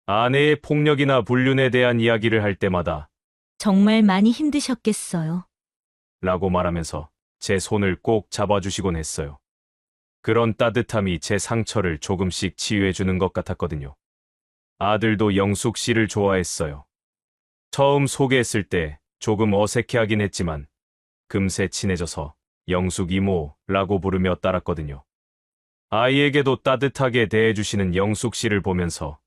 아내의 폭력이나 불륜에 대한 이야기를 할 때마다 정말 많이 힘드셨겠어요. 라고 말하면서 제 손을 꼭 잡아주시곤 했어요. 그런 따뜻함이 제 상처를 조금씩 치유해주는 것 같았거든요. 아들도 영숙 씨를 좋아했어요. 처음 소개했을 때 조금 어색해하긴 했지만 금세 친해져서 영숙 이모라고 부르며 따랐거든요. 아이에게도 따뜻하게 대해주시는 영숙 씨를 보면서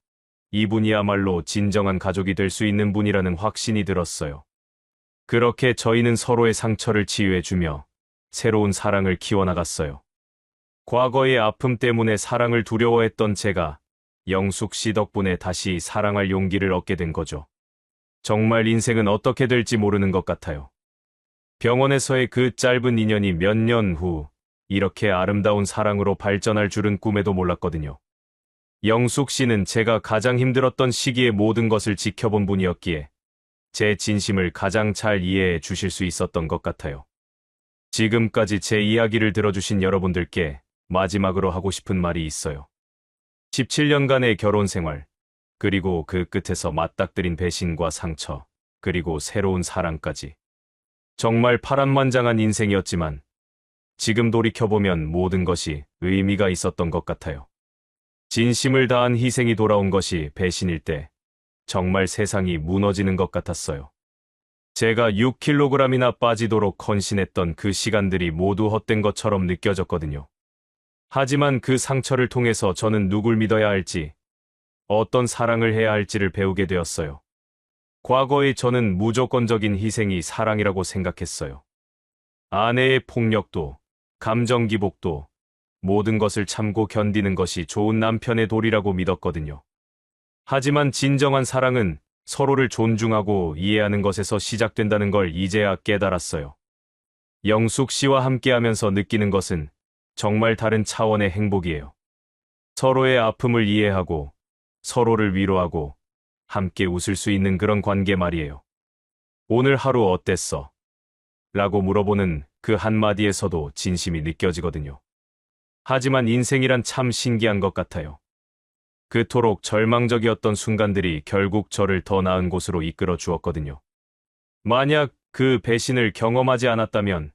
이분이야말로 진정한 가족이 될 수 있는 분이라는 확신이 들었어요. 그렇게 저희는 서로의 상처를 치유해주며 새로운 사랑을 키워나갔어요. 과거의 아픔 때문에 사랑을 두려워했던 제가 영숙 씨 덕분에 다시 사랑할 용기를 얻게 된 거죠. 정말 인생은 어떻게 될지 모르는 것 같아요. 병원에서의 그 짧은 인연이 몇 년 후 이렇게 아름다운 사랑으로 발전할 줄은 꿈에도 몰랐거든요. 영숙 씨는 제가 가장 힘들었던 시기에 모든 것을 지켜본 분이었기에 제 진심을 가장 잘 이해해 주실 수 있었던 것 같아요. 지금까지 제 이야기를 들어주신 여러분들께 마지막으로 하고 싶은 말이 있어요. 17년간의 결혼 생활, 그리고 그 끝에서 맞닥뜨린 배신과 상처, 그리고 새로운 사랑까지. 정말 파란만장한 인생이었지만 지금 돌이켜보면 모든 것이 의미가 있었던 것 같아요. 진심을 다한 희생이 돌아온 것이 배신일 때 정말 세상이 무너지는 것 같았어요. 제가 6kg이나 빠지도록 헌신했던 그 시간들이 모두 헛된 것처럼 느껴졌거든요. 하지만 그 상처를 통해서 저는 누굴 믿어야 할지, 어떤 사랑을 해야 할지를 배우게 되었어요. 과거의 저는 무조건적인 희생이 사랑이라고 생각했어요. 아내의 폭력도, 감정 기복도, 모든 것을 참고 견디는 것이 좋은 남편의 도리라고 믿었거든요. 하지만 진정한 사랑은 서로를 존중하고 이해하는 것에서 시작된다는 걸 이제야 깨달았어요. 영숙 씨와 함께하면서 느끼는 것은 정말 다른 차원의 행복이에요. 서로의 아픔을 이해하고 서로를 위로하고 함께 웃을 수 있는 그런 관계 말이에요. 오늘 하루 어땠어? 라고 물어보는 그 한마디에서도 진심이 느껴지거든요. 하지만 인생이란 참 신기한 것 같아요. 그토록 절망적이었던 순간들이 결국 저를 더 나은 곳으로 이끌어 주었거든요. 만약 그 배신을 경험하지 않았다면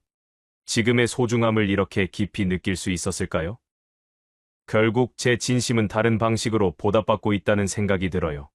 지금의 소중함을 이렇게 깊이 느낄 수 있었을까요? 결국 제 진심은 다른 방식으로 보답받고 있다는 생각이 들어요.